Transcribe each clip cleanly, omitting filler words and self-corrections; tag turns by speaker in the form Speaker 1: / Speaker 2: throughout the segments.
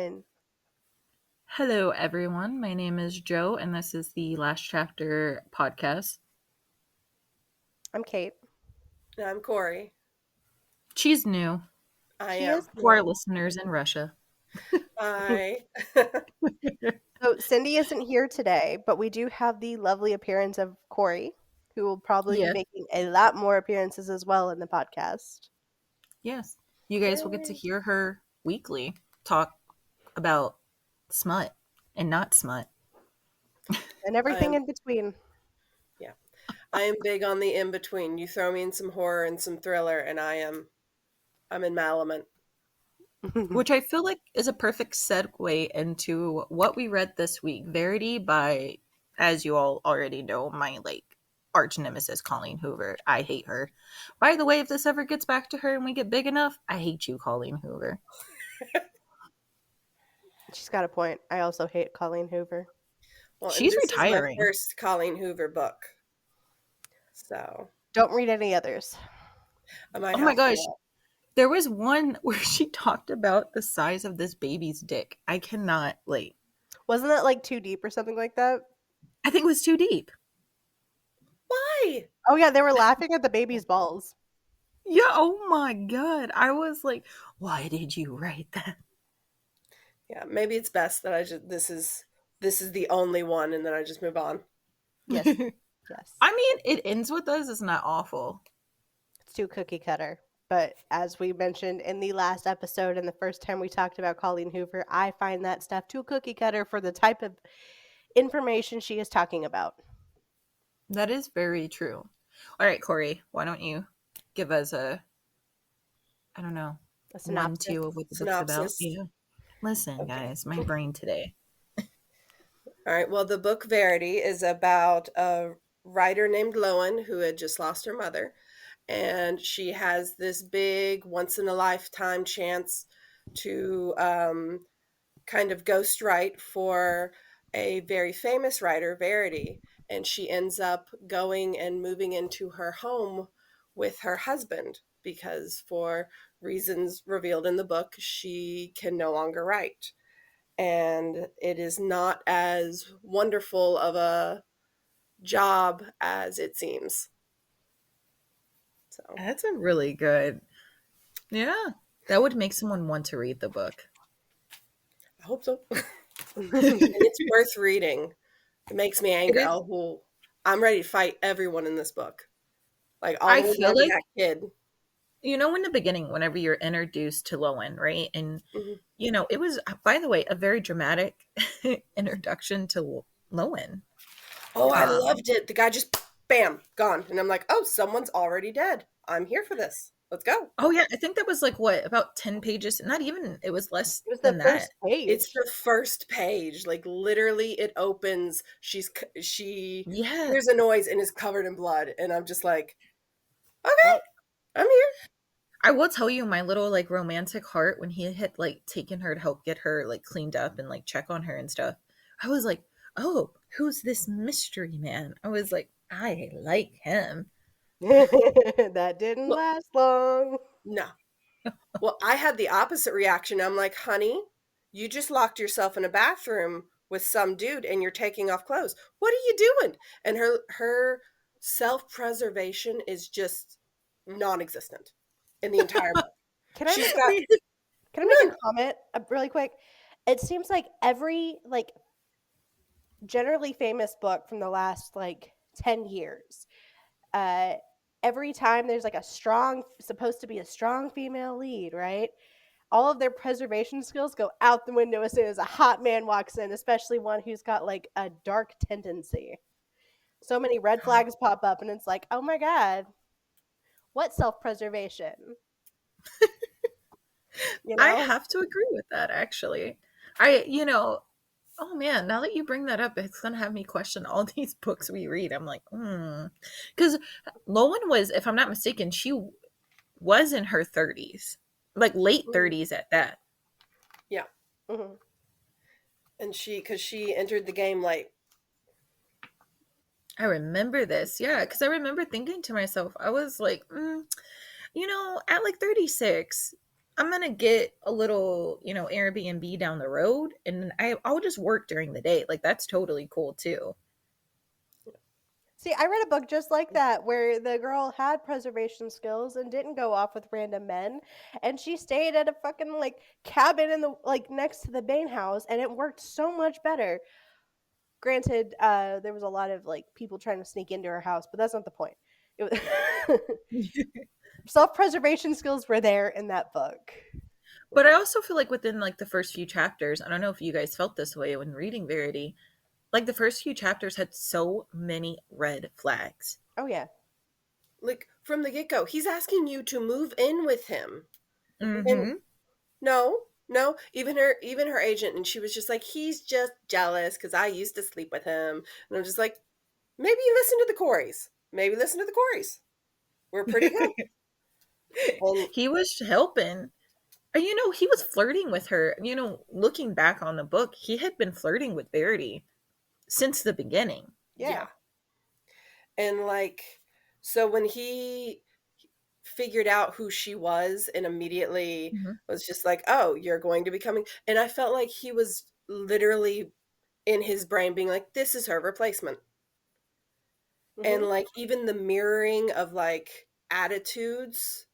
Speaker 1: everyone.
Speaker 2: Hello, everyone. My name is Joe, and this is the Last Chapter Podcast.
Speaker 1: I'm Kate.
Speaker 3: And I'm Corey.
Speaker 2: She's new.
Speaker 1: She
Speaker 3: am.
Speaker 1: is
Speaker 2: For our
Speaker 1: new.
Speaker 2: listeners in Russia.
Speaker 3: Hi.
Speaker 1: So Cindy isn't here today, but we do have the lovely appearance of Corey, who will probably be
Speaker 2: Yes.
Speaker 1: making a lot more appearances as well in the podcast.
Speaker 2: Yes. You guys will get to hear her weekly talk about smut and not smut.
Speaker 1: And everything in between.
Speaker 3: Yeah. I am big on the in-between. You throw me in some horror and some thriller, and I'm in my element.
Speaker 2: Which I feel like is a perfect segue into what we read this week. Verity by, as you all already know, my arch nemesis, Colleen Hoover. I hate her. By the way, if this ever gets back to her and we get big enough, I hate you, Colleen Hoover.
Speaker 1: She's got a point. I also hate Colleen Hoover.
Speaker 3: Well,
Speaker 2: She's
Speaker 3: this
Speaker 2: retiring.
Speaker 3: is my first Colleen Hoover book. So
Speaker 1: don't read any others.
Speaker 3: I might
Speaker 2: oh my gosh. There was one where she talked about the size of this baby's dick. I cannot,
Speaker 1: Wasn't that like too deep or something like that?
Speaker 2: I think it was too deep.
Speaker 3: Why?
Speaker 1: Oh yeah, they were laughing at the baby's balls.
Speaker 2: Yeah, oh my god. I was like, why did you write that?
Speaker 3: Yeah, maybe it's best that this is the only one and then I just move on.
Speaker 1: Yes. Yes.
Speaker 2: I mean, it ends with us. It's not awful.
Speaker 1: It's too cookie cutter. But as we mentioned in the last episode and the first time we talked about Colleen Hoover, I find that stuff too cookie cutter for the type of information she is talking about.
Speaker 2: That is very true. All right, Corey, why don't you give us a
Speaker 1: synopsis.
Speaker 2: 1-2 of what the book's about? Yeah. Listen,
Speaker 3: Okay.
Speaker 2: guys, my brain today.
Speaker 3: All right, well, the book Verity is about a writer named Lowen who had just lost her mother. And she has this big once-in-a-lifetime chance to kind of ghostwrite for a very famous writer, Verity. And she ends up going and moving into her home with her husband because for reasons revealed in the book, she can no longer write. And it is not as wonderful of a job as it seems. So
Speaker 2: That's a really good. Yeah, that would make someone want to read the book.
Speaker 3: I hope so. And it's worth reading. It makes me angry. I'm ready to fight everyone in this book. Like all
Speaker 2: I
Speaker 3: the way
Speaker 2: feel
Speaker 3: down to
Speaker 2: like
Speaker 3: that kid.
Speaker 2: You know, in the beginning, whenever you're introduced to Lowen, right? And,
Speaker 3: Mm-hmm.
Speaker 2: you know, it was, by the way, a very dramatic introduction to Lowen.
Speaker 3: Oh, I loved it. The guy just, bam, gone. And I'm like, oh, someone's already dead. I'm here for this. Let's go.
Speaker 2: Oh, yeah. I think that was about 10 pages. Not even, it was less
Speaker 1: It was
Speaker 2: than
Speaker 1: the
Speaker 2: that.
Speaker 1: first page.
Speaker 3: It's the first page. Like literally it opens. She hears a noise and is covered in blood. And I'm just like, okay, I'm here.
Speaker 2: I will tell you my little romantic heart when he had taken her to help get her cleaned up and check on her and stuff. I was like, oh, who's this mystery man? I was like, I like him.
Speaker 1: That didn't last long.
Speaker 3: No. Well, I had the opposite reaction. I'm like, honey, you just locked yourself in a bathroom with some dude and you're taking off clothes. What are you doing? And her self-preservation is just non-existent in the entire book.
Speaker 1: Can I make a comment really quick? It seems like every generally famous book from the last 10 years, every time there's supposed to be a strong female lead, right? All of their preservation skills go out the window as soon as a hot man walks in, especially one who's got a dark tendency. So many red flags pop up and it's like, oh my god, what self-preservation?
Speaker 2: I have to agree with that, actually. Oh man, now that you bring that up, it's going to have me question all these books we read. I'm like, because Lowen was, if I'm not mistaken, she was in her 30s, late 30s at that.
Speaker 3: Yeah. Mm-hmm. And because she entered the game late.
Speaker 2: I remember this, yeah, because I remember thinking to myself, I was like, at 36, I'm gonna get a little, Airbnb down the road, and I'll just work during the day. Like, that's totally cool too.
Speaker 1: See, I read a book just like that where the girl had preservation skills and didn't go off with random men, and she stayed at a fucking like cabin in the like next to the main house, and it worked so much better. Granted, there was a lot of like people trying to sneak into her house, but that's not the point. It was self-preservation skills were there in that book.
Speaker 2: But I also feel like within like the first few chapters, I don't know if you guys felt this way when reading Verity, like the first few chapters had so many red flags.
Speaker 1: Oh yeah.
Speaker 3: Like from the get-go, he's asking you to move in with him.
Speaker 2: Mm-hmm.
Speaker 3: And no, even her agent, and she was just like, he's just jealous because I used to sleep with him. And I'm just like, maybe listen to the Coreys. Maybe listen to the Coreys. We're pretty good. And
Speaker 2: He was helping. He was flirting with her. Looking back on the book, he had been flirting with Verity since the beginning.
Speaker 1: Yeah.
Speaker 3: And like, so when he figured out who she was and immediately was just like, oh, you're going to be coming. And I felt like he was literally in his brain being like, this is her replacement. And like even the mirroring of like attitudes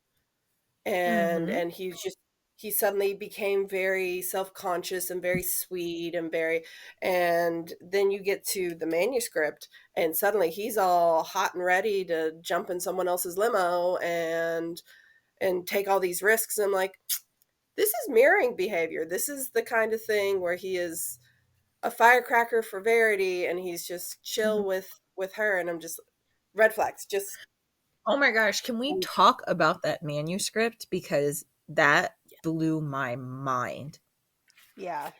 Speaker 3: and he suddenly became very self-conscious and very sweet and then you get to the manuscript and suddenly he's all hot and ready to jump in someone else's limo and take all these risks. And I'm like, this is mirroring behavior. This is the kind of thing where he is a firecracker for Verity and he's just chill with her. And I'm just, red flags, just.
Speaker 2: Oh my gosh, can we talk about that manuscript? Because that blew my mind.
Speaker 1: Yeah.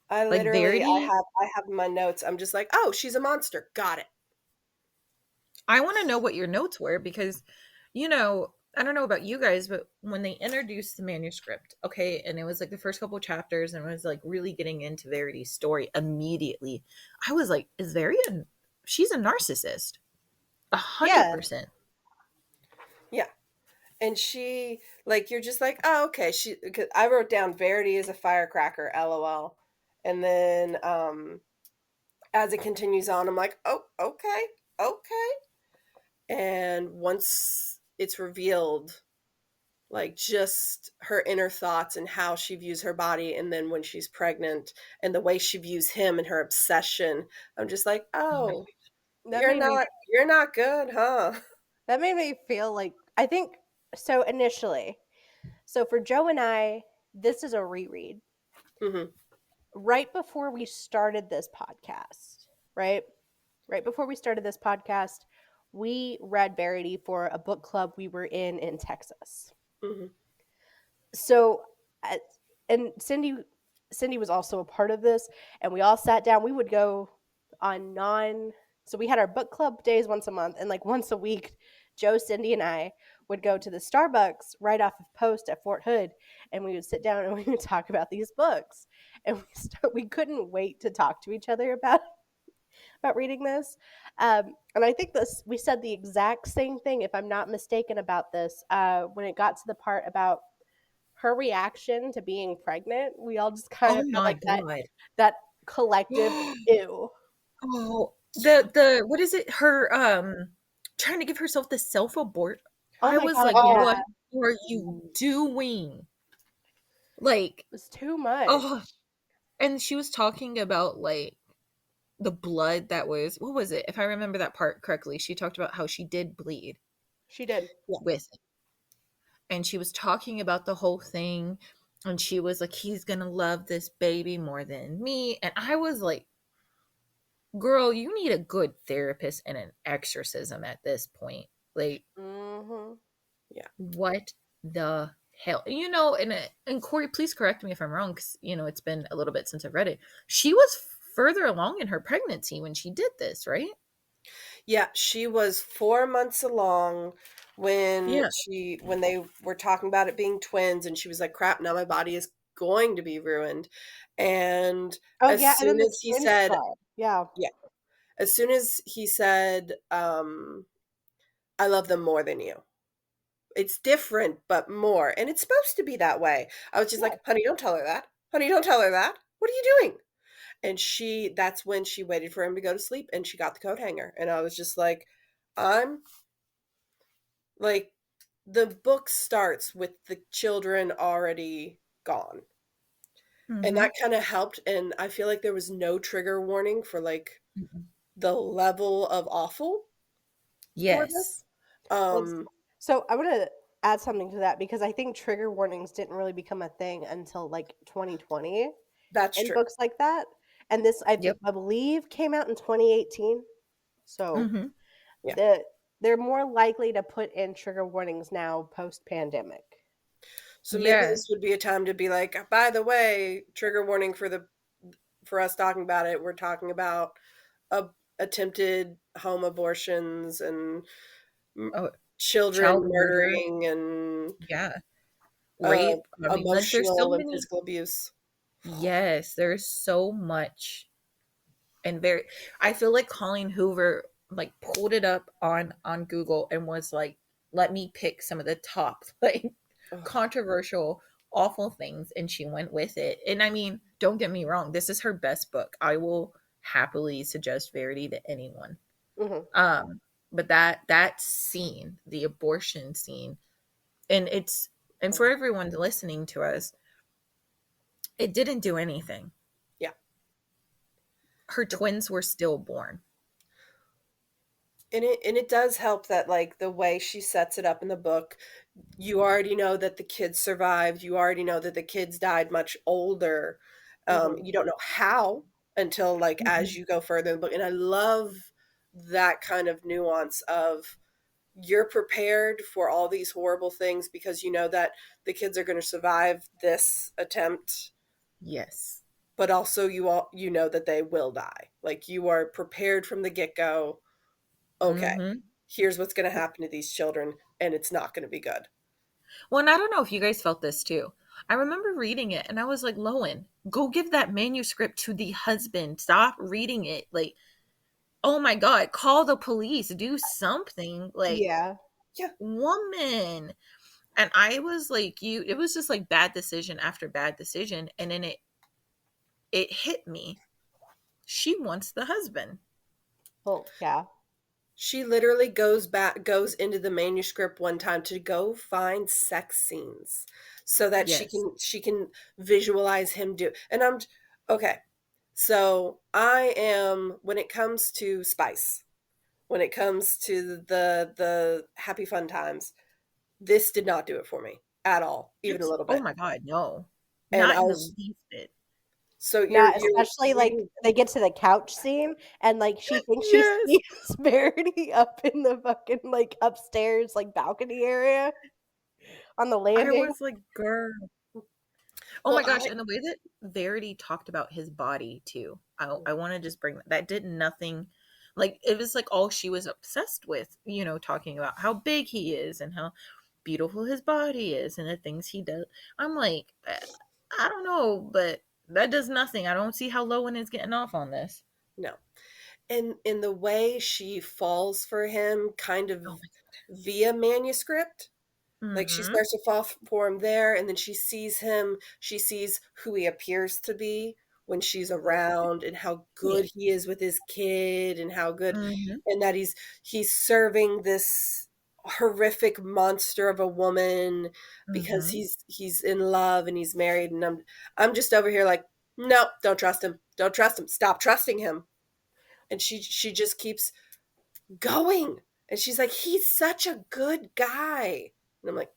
Speaker 3: I
Speaker 2: Like,
Speaker 3: literally,
Speaker 2: Verity,
Speaker 3: I have my notes. I'm just like, oh, she's a monster. Got it.
Speaker 2: I want to know what your notes were because, I don't know about you guys, but when they introduced the manuscript, okay, and it was like the first couple chapters and it was like really getting into Verity's story immediately, I was like, is Verity she's a narcissist. 100%.
Speaker 3: Yeah. And she, like, you're just like, oh, okay. Cause I wrote down Verity is a firecracker, LOL. And then as it continues on, I'm like, oh, okay. And once it's revealed, like just her inner thoughts and how she views her body, and then when she's pregnant and the way she views him and her obsession, I'm just like, oh, you're not good, huh?
Speaker 1: That made me feel like, I think, so initially, so for Joe and I, this is a reread. Right before we started this podcast, right before we started this podcast, we read Verity for a book club we were in Texas. So, and Cindy was also a part of this, and we all sat down. We would go on so we had our book club days once a month, and like once a week, Joe, Cindy, and I would go to the Starbucks right off of Post at Fort Hood, and we would sit down and we would talk about these books. And we couldn't wait to talk to each other about reading this. And I think we said the exact same thing, if I'm not mistaken, about this when it got to the part about her reaction to being pregnant. We all just kind of felt like that collective ew.
Speaker 2: Oh, the what is it? Her trying to give herself the self-abort. I was like, what are you doing? Like,
Speaker 1: it was too much.
Speaker 2: Oh, and she was talking about like the blood that was, what was it? If I remember that part correctly, she talked about how she did bleed.
Speaker 1: She did.
Speaker 2: With it. And she was talking about the whole thing, and she was like, he's gonna love this baby more than me. And I was like, girl, you need a good therapist and an exorcism at this point. Like,
Speaker 3: yeah,
Speaker 2: what the hell? And Corey, please correct me if I'm wrong, because it's been a little bit since I've read it. She was further along in her pregnancy when she did this, right?
Speaker 3: Yeah, she was 4 months along when they were talking about it being twins, and she was like, crap, now my body is going to be ruined. And as soon as he said, as soon as he said, I love them more than you, it's different, but more. And it's supposed to be that way. I was just like, honey, don't tell her that. Honey, don't tell her that. What are you doing? And that's when she waited for him to go to sleep and she got the coat hanger. And I was just like, I'm like, the book starts with the children already gone. And that kind of helped. And I feel like there was no trigger warning for like the level of awful for this.
Speaker 1: So I want to add something to that because I think trigger warnings didn't really become a thing until like 2020
Speaker 3: That's
Speaker 1: in
Speaker 3: true.
Speaker 1: books like that. And this, I believe, came out in 2018. So they're more likely to put in trigger warnings now post-pandemic.
Speaker 3: So maybe this would be a time to be like, by the way, trigger warning for us talking about it. We're talking about attempted home abortions and children murdering and
Speaker 2: rape,
Speaker 3: emotional and physical abuse.
Speaker 2: Yes, there's so much, and I feel like Colleen Hoover like pulled it up on Google and was like, let me pick some of the top like controversial, awful things, and she went with it. And I mean, don't get me wrong, this is her best book. I will happily suggest Verity to anyone. But that scene, the abortion scene, and for everyone listening to us, it didn't do anything.
Speaker 3: Yeah.
Speaker 2: Her twins were stillborn.
Speaker 3: And it does help that like the way she sets it up in the book, you already know that the kids survived. You already know that the kids died much older. You don't know how until like as you go further in the book. And I love that kind of nuance of you're prepared for all these horrible things because you know that the kids are going to survive this attempt.
Speaker 2: Yes.
Speaker 3: But also you know that they will die. Like you are prepared from the get-go. Okay, here's what's going to happen to these children, and it's not going to be good.
Speaker 2: Well, and I don't know if you guys felt this too. I remember reading it, and I was like, Lowen, go give that manuscript to the husband. Stop reading it. Like, oh my God, call the police. Do something. Like, woman. And I was like, it was just like bad decision after bad decision. And then it hit me. She wants the husband.
Speaker 1: Well, yeah.
Speaker 3: She literally goes into the manuscript one time to go find sex scenes so that she can visualize him do. And I'm okay. So I am, when it comes to spice, when it comes to the happy fun times, this did not do it for me at all, even a little bit.
Speaker 2: Oh my God, no.
Speaker 3: And
Speaker 2: not in the least bit.
Speaker 3: So
Speaker 1: especially like they get to the couch scene and like she thinks she sees Verity up in the fucking like upstairs like balcony area on the landing.
Speaker 2: I was like, girl. Oh my gosh, and the way that Verity talked about his body too. I want to just bring that did nothing. Like it was like all she was obsessed with, talking about how big he is and how beautiful his body is and the things he does. I'm like, I don't know, but that does nothing. I don't see how Lowen is getting off on this.
Speaker 3: No. And in the way she falls for him kind of via manuscript, like she starts to fall for him there, and then she sees who he appears to be when she's around and how good he is with his kid and how good and that he's serving this horrific monster of a woman because he's in love and he's married, and I'm just over here like, no, don't trust him, stop trusting him. And she just keeps going, and she's like, he's such a good guy, and I'm like,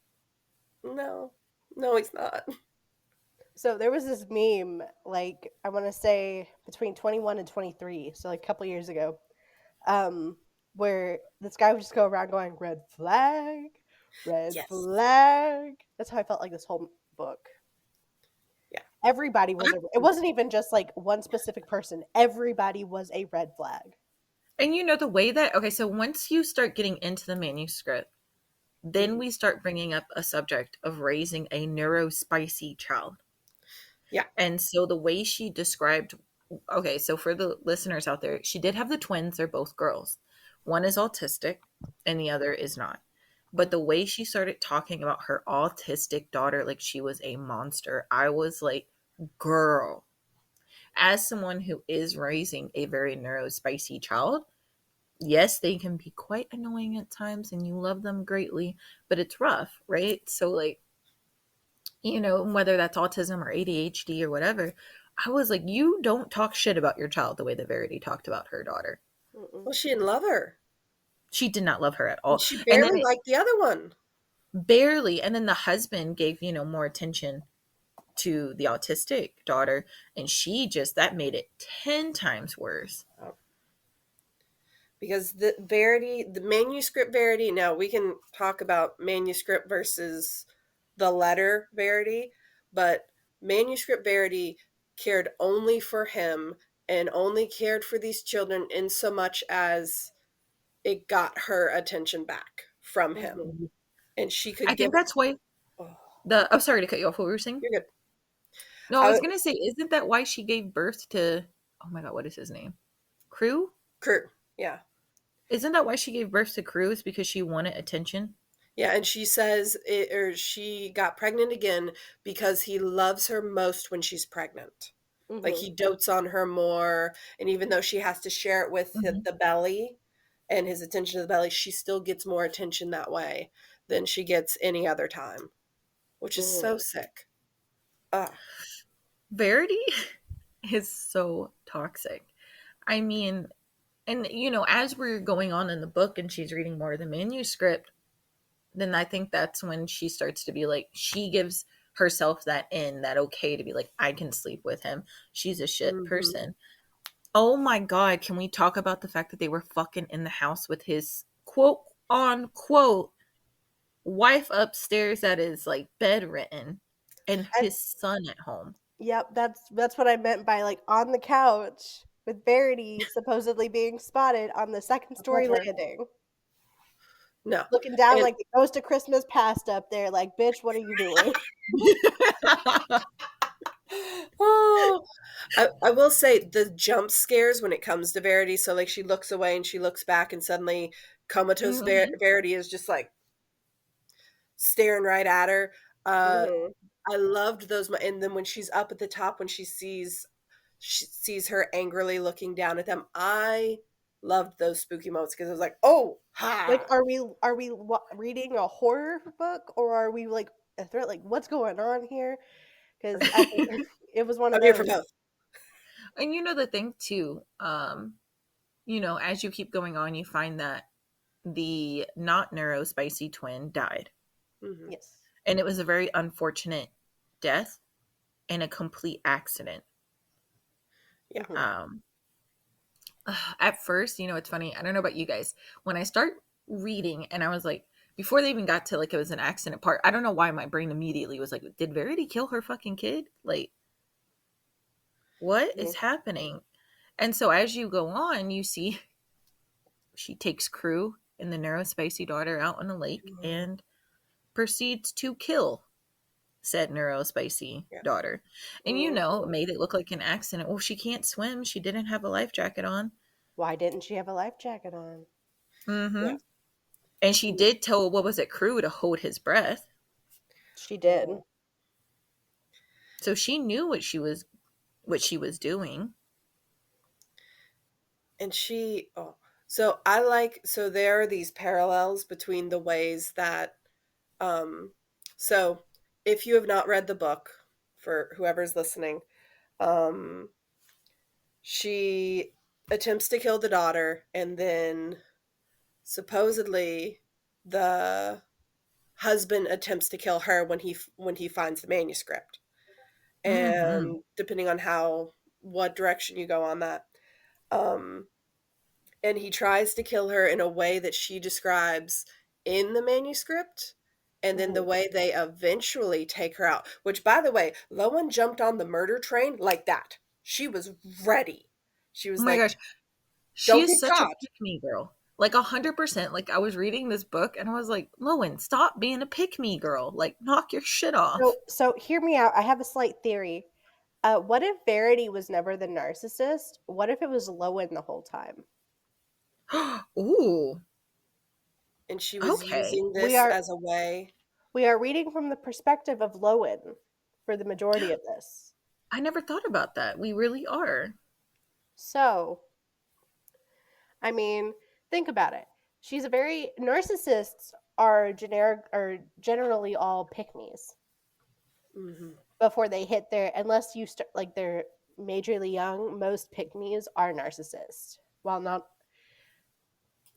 Speaker 3: no, he's not.
Speaker 1: So there was this meme, like I want to say between 21 and 23, so like a couple years ago, where this guy would just go around going red flag, red flag. That's how I felt like this whole book.
Speaker 3: Yeah,
Speaker 1: everybody was. It wasn't even just like one specific person. Everybody was a red flag.
Speaker 2: And the way that so once you start getting into the manuscript, then we start bringing up a subject of raising a neurospicy child.
Speaker 3: Yeah.
Speaker 2: And so the way she described, so for the listeners out there, she did have the twins. They're both girls. One is autistic and the other is not. But the way she started talking about her autistic daughter like she was a monster, I was like, girl, as someone who is raising a very neurospicy child, yes, they can be quite annoying at times and you love them greatly, but it's rough, right? So, like, whether that's autism or ADHD or whatever, I was like, you don't talk shit about your child the way that Verity talked about her daughter.
Speaker 1: Mm-mm.
Speaker 3: Well, she didn't love her.
Speaker 2: She did not love her at
Speaker 3: And
Speaker 2: all.
Speaker 3: she
Speaker 2: And then
Speaker 3: barely liked the other one.
Speaker 2: barely, and then the husband gave, more attention to the autistic daughter, and she just, that made it 10 times worse.
Speaker 3: Because the manuscript Verity, now we can talk about manuscript versus the letter Verity, but manuscript Verity cared only for him and only cared for these children in so much as it got her attention back from him.
Speaker 1: Mm-hmm.
Speaker 3: And she could
Speaker 2: I
Speaker 3: give
Speaker 2: think that's why
Speaker 3: oh,
Speaker 2: I'm sorry to cut you off. What were you saying?
Speaker 3: you're good.
Speaker 2: No, I was gonna say, isn't that why she gave birth to, oh my god, what is his name? Crew?
Speaker 3: Crew. Yeah.
Speaker 2: Isn't that why she gave birth to Crew? Is because she wanted attention?
Speaker 3: Yeah, and she says she got pregnant again because he loves her most when she's pregnant. Like
Speaker 1: Mm-hmm.
Speaker 3: he dotes on her more, and even though she has to share it with
Speaker 2: Mm-hmm.
Speaker 3: the belly and his attention to the belly, she still gets more attention that way than she gets any other time, which is so sick. Ah,
Speaker 2: Verity is so toxic. I mean, and as we're going on in the book and she's reading more of the manuscript, then I think that's when she starts to be like, she gives herself that okay to be like, I can sleep with him. She's a shit
Speaker 3: mhm.
Speaker 2: person. Oh my god, can we talk about the fact that they were fucking in the house with his quote unquote wife upstairs that is like bedridden and his son at home?
Speaker 1: Yep, that's what I meant by like on the couch with Verity supposedly being spotted on the second story landing,
Speaker 3: No,
Speaker 1: looking down
Speaker 3: and
Speaker 1: like the ghost of Christmas past up there, like, bitch, what are you doing?
Speaker 3: oh, I will say the jump scares when it comes to Verity. So like she looks away and she looks back, and suddenly comatose
Speaker 2: Mhm.
Speaker 3: Verity is just like staring right at her.
Speaker 1: Mm-hmm.
Speaker 3: I loved those, and then when she's up at the top, when she sees her angrily looking down at them. I loved those spooky moments because I was like, oh,
Speaker 1: Like,
Speaker 3: ha.
Speaker 1: are we reading a horror book, or are we like a threat? Like, what's going on here? Because it was one of
Speaker 3: I'm here for
Speaker 1: those.
Speaker 3: both.
Speaker 2: And the thing too, as you keep going on, you find that the not neurospicy twin died.
Speaker 3: Hmm.
Speaker 1: Yes.
Speaker 2: And it was a very unfortunate death and a complete accident.
Speaker 3: Yeah.
Speaker 1: Mm-hmm.
Speaker 2: Um, at first, it's funny. I don't know about you guys. When I start reading, and I was like, before they even got to like it was an accident part, I don't know why my brain immediately was like, did Verity kill her fucking kid? Like, what is happening? And so as you go on, you see she takes Crew and the neurospicy daughter out on a lake and proceeds to kill said neurospicy
Speaker 3: Yeah.
Speaker 2: daughter. And
Speaker 1: Mm-hmm.
Speaker 2: made it look like an accident. Well, she can't swim. She didn't have a life jacket on.
Speaker 1: Why didn't she have a life jacket on?
Speaker 2: Mm-hmm.
Speaker 3: Yeah.
Speaker 2: And she did tell, what was it, Crew to hold his breath.
Speaker 1: She did.
Speaker 3: Oh.
Speaker 2: So she knew what she was doing.
Speaker 3: And so there are these parallels between the ways that um so if you have not read the book, for whoever's listening, um she attempts to kill the daughter, and then supposedly the husband attempts to kill her when he finds the manuscript.
Speaker 2: Mm-hmm.
Speaker 3: And depending on what direction you go on that, um and he tries to kill her in a way that she describes in the manuscript, and then the
Speaker 1: Mm-hmm.
Speaker 3: way they eventually take her out, which, by the way, Lowen jumped on the murder train like that. She was ready. She
Speaker 2: Oh
Speaker 3: was
Speaker 2: my
Speaker 3: like,
Speaker 2: gosh. She
Speaker 3: don't
Speaker 2: is
Speaker 3: get
Speaker 2: such a
Speaker 3: caught.
Speaker 2: pick me girl. Like 100%. Like I was reading this book and I was like, Lowen, stop being a pick me girl. Like knock your shit
Speaker 1: So,
Speaker 2: off.
Speaker 1: so hear me out. I have a slight theory. What if Verity was never the narcissist? What if it was Lowen the whole time?
Speaker 2: Ooh.
Speaker 3: and she was
Speaker 2: Okay.
Speaker 3: using
Speaker 1: We
Speaker 3: this
Speaker 1: are
Speaker 3: as a way.
Speaker 1: we are reading from the perspective of Lowen for the majority of this.
Speaker 2: I never thought about that. We really are.
Speaker 1: So, I mean, think about it. She's a very narcissists are generally all pick me's
Speaker 3: Hmm.
Speaker 1: before they hit their unless you start like they're majorly young. Most pick me's are narcissists. While not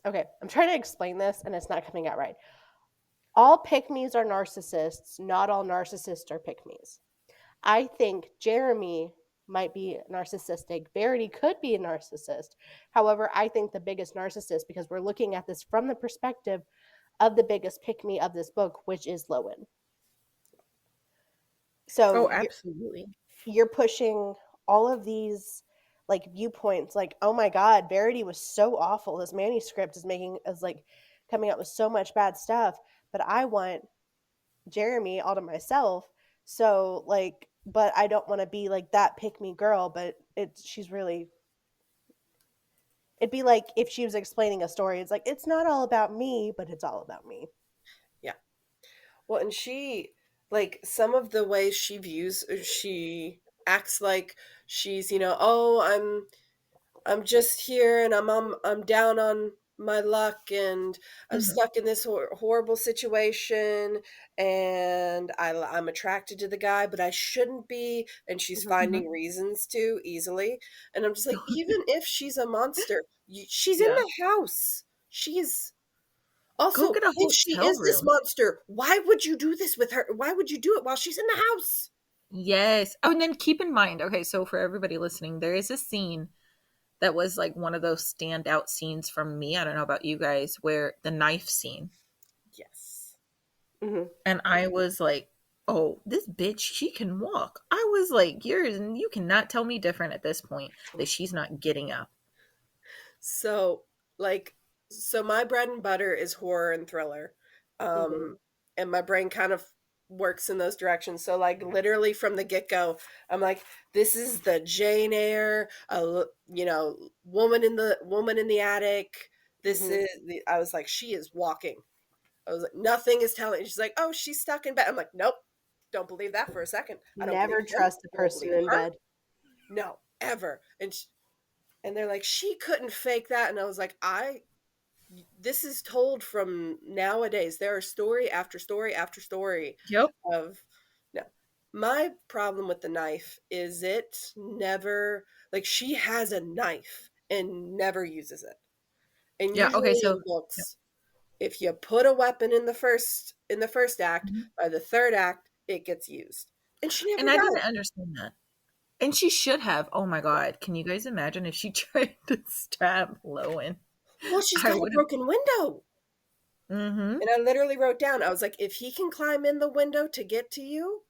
Speaker 1: okay, I'm trying to explain this and it's not coming out right. All pick me's are narcissists. Not all narcissists are pick me's. I think Jeremy might be narcissistic. Verity could be a narcissist. However, I think the biggest narcissist, because we're looking at this from the perspective of the biggest pick me of this book, which is Lowen. So
Speaker 2: Oh, absolutely.
Speaker 1: you're pushing all of these like viewpoints, like, oh my God, Verity was so awful. This manuscript is like coming out with so much bad stuff, but I want Jeremy all to myself. So like, but I don't want to be like that pick me girl, but she's really it'd be like if she was explaining a story. It's like it's not all about me, but it's all about me.
Speaker 3: Yeah. Well, and like some of the ways she acts like she's, oh, I'm just here and I'm down on my luck and I'm
Speaker 2: Hmm.
Speaker 3: stuck in this horrible situation and I'm attracted to the guy, but I shouldn't be. And she's
Speaker 1: Mhm.
Speaker 2: Hmm.
Speaker 3: finding reasons to easily. And I'm just like, even if she's a monster, she's in
Speaker 2: Yeah.
Speaker 3: the house. She's
Speaker 2: Go
Speaker 3: also,
Speaker 2: get a
Speaker 3: if she
Speaker 2: hotel
Speaker 3: is this
Speaker 2: room.
Speaker 3: monster, why would you do this with her? Why would you do it while she's in the house?
Speaker 2: Yes. Oh, and then keep in mind, okay, so for everybody listening, there is a scene that was like one of those standout scenes from me. I don't know about you guys, where the knife scene.
Speaker 3: Yes.
Speaker 1: Mm-hmm.
Speaker 2: And I was like, oh, this bitch, she can walk. I was like, you cannot tell me different at this point that she's not getting up.
Speaker 3: So, like, so my bread and butter is horror and thriller.
Speaker 1: Mm-hmm.
Speaker 3: And my brain kind of works in those directions. So, like, literally from the get go, I'm like, this is the Jane Eyre, woman in the attic. This
Speaker 1: Mm-hmm.
Speaker 3: is I was like, she is walking. I was like, nothing is telling. She's like, oh, she's stuck in bed. I'm like, nope, don't believe that for a second. I don't believe
Speaker 1: Never
Speaker 3: him.
Speaker 1: trust a
Speaker 3: I don't
Speaker 1: person
Speaker 3: believe
Speaker 1: in
Speaker 3: her.
Speaker 1: bed.
Speaker 3: No, ever. And they're like, she couldn't fake that. And I was like, this is told from nowadays. There are story after story after story
Speaker 2: Yep.
Speaker 3: of no. My problem with the knife is it never like she has a knife and never uses it. And
Speaker 2: Yeah. Okay.
Speaker 3: usually
Speaker 2: So,
Speaker 3: in
Speaker 2: yeah.
Speaker 3: books, if you put a weapon in the first act,
Speaker 2: Mhm.
Speaker 3: by the third act, it gets used. And she never
Speaker 2: And I
Speaker 3: does.
Speaker 2: didn't understand that. And she should have. Oh my God. Can you guys imagine if she tried to stab Lowen?
Speaker 3: Well, she's
Speaker 2: I
Speaker 3: got a
Speaker 2: would have.
Speaker 3: broken window.
Speaker 2: Mm-hmm.
Speaker 3: And I literally wrote down, I was like, if he can climb in the window to get to you,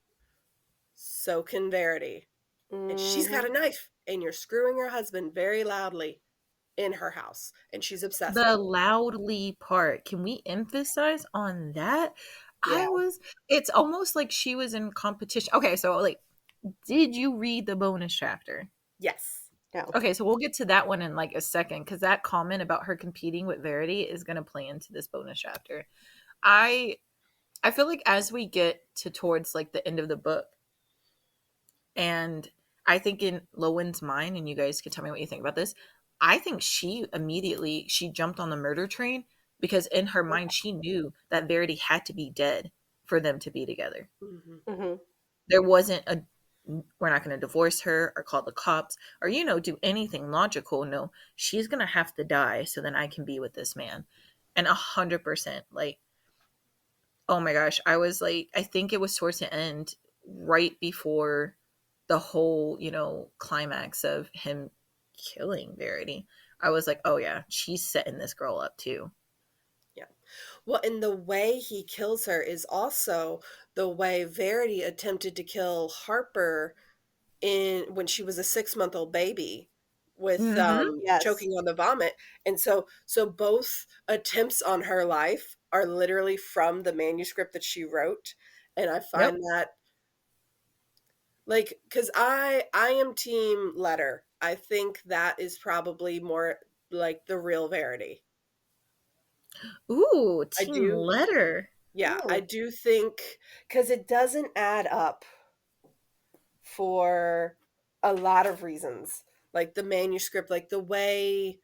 Speaker 3: so can Verity. And she's got
Speaker 1: Mm-hmm.
Speaker 3: a knife, and you're screwing her husband very loudly in her house, and she's obsessed with
Speaker 2: The
Speaker 3: it.
Speaker 2: loudly part. Can we emphasize on that?
Speaker 1: Yeah.
Speaker 2: It's almost like she was in competition. Okay, so like, did you read the bonus chapter?
Speaker 3: Yes.
Speaker 1: No.
Speaker 2: Okay, so we'll get to that one in like a second because that comment about her competing with Verity is going to play into this bonus chapter. I I feel like as we get to towards like the end of the book, and I think in Lowen's mind, and you guys can tell me what you think about this. I think she jumped on the murder train because in her mind she knew that Verity had to be dead for them to be together.
Speaker 3: Hmm.
Speaker 1: Mm-hmm.
Speaker 2: There wasn't a we're not going to divorce her or call the cops or do anything logical. No, she's going to have to die so then I can be with this man. And 100%, like, oh my gosh, I was like, I think it was towards the end, right before the whole, climax of him killing Verity. I was like, oh yeah, she's setting this girl up too.
Speaker 3: Yeah. Well, and the way he kills her is also the way Verity attempted to kill Harper in when she was a 6-month-old baby with
Speaker 2: Mm-hmm.
Speaker 1: Yes.
Speaker 3: choking on the vomit. And so both attempts on her life are literally from the manuscript that she wrote. And I
Speaker 2: Yep.
Speaker 3: find that like because I am team letter. I think that is probably more like the real Verity.
Speaker 2: Ooh,
Speaker 3: I
Speaker 2: teen
Speaker 3: do.
Speaker 2: letter.
Speaker 3: Yeah, I
Speaker 1: Ooh.
Speaker 3: do think because it doesn't add up for a lot of reasons. Like the manuscript, like the way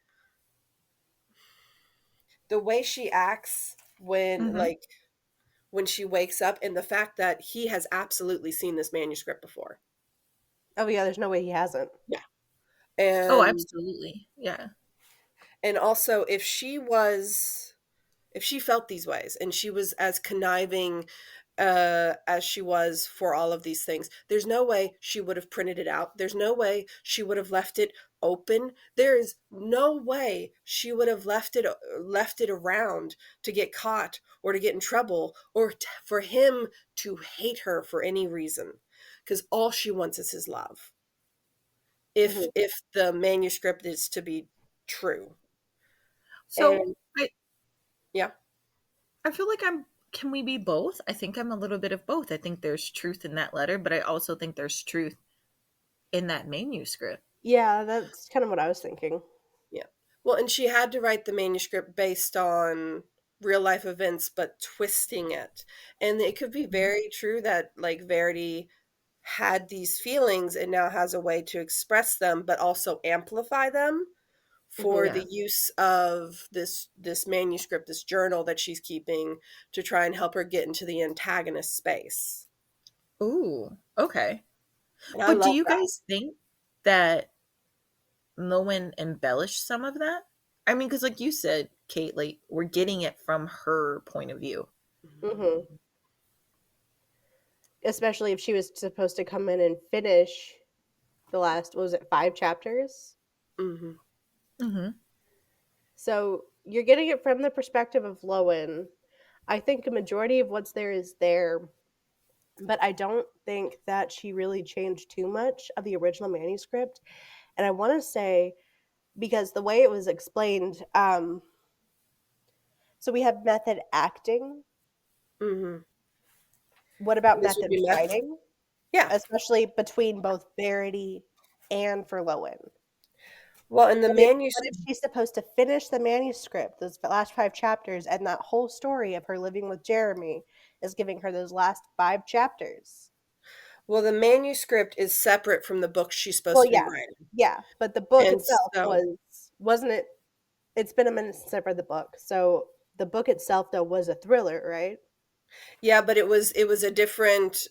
Speaker 3: she acts when
Speaker 2: Mm-hmm.
Speaker 3: like when she wakes up, and the fact that he has absolutely seen this manuscript before.
Speaker 1: Oh yeah, there's no way he hasn't.
Speaker 3: Yeah.
Speaker 2: Oh,
Speaker 3: And
Speaker 2: absolutely. Yeah.
Speaker 3: also if she felt these ways and she was as conniving as she was for all of these things, there's no way she would have printed it out. There's no way she would have left it open. There is no way she would have left it around to get caught or to get in trouble or for him to hate her for any reason, because all she wants is his love. If
Speaker 1: Mhm.
Speaker 3: the manuscript is to be true.
Speaker 2: So
Speaker 3: And
Speaker 2: I
Speaker 3: yeah.
Speaker 2: I feel like I'm can we be both? I think I'm a little bit of both. I think there's truth in that letter, but I also think there's truth in that manuscript.
Speaker 1: Yeah, that's kind of what I was thinking.
Speaker 3: Yeah. Well, and she had to write the manuscript based on real life events, but twisting it. And it could be
Speaker 2: Mhm.
Speaker 3: very true that like Verity had these feelings and now has a way to express them, but also amplify them
Speaker 1: Hmm.
Speaker 3: for
Speaker 2: Yeah.
Speaker 3: the use of this manuscript, this journal that she's keeping to try and help her get into the antagonist space.
Speaker 2: Ooh, okay.
Speaker 3: And I
Speaker 2: But do
Speaker 3: love
Speaker 2: you
Speaker 3: that.
Speaker 2: guys think that Lowen embellished some of that? I mean, because like you said, Kate, like we're getting it from her point of view.
Speaker 1: Hmm. Especially if she was supposed to come in and finish the last, what was it, 5 chapters?
Speaker 3: Mm-hmm.
Speaker 2: Mm-hmm.
Speaker 1: So you're getting it from the perspective of Lowen. I think a majority of what's there is there, but I don't think that she really changed too much of the original manuscript. And I want to say, because the way it was explained, so we have method acting.
Speaker 3: Mm-hmm.
Speaker 1: What about
Speaker 3: This would
Speaker 1: method
Speaker 3: be meth.
Speaker 1: writing,
Speaker 3: Yeah.
Speaker 1: especially between both Verity and for Lowen?
Speaker 3: Well, in the
Speaker 1: What if
Speaker 3: manuscript.
Speaker 1: she's supposed to finish the manuscript, those last 5 chapters, and that whole story of her living with Jeremy is giving her those last 5 chapters?
Speaker 3: Well, the manuscript is separate from the book she's supposed
Speaker 1: Well,
Speaker 3: to be
Speaker 1: yeah,
Speaker 3: writing.
Speaker 1: yeah, but the book
Speaker 3: And
Speaker 1: itself
Speaker 3: so,
Speaker 1: wasn't it? It's been a minute since I've read the book, so the book itself though was a thriller, right?
Speaker 3: yeah, but it was a different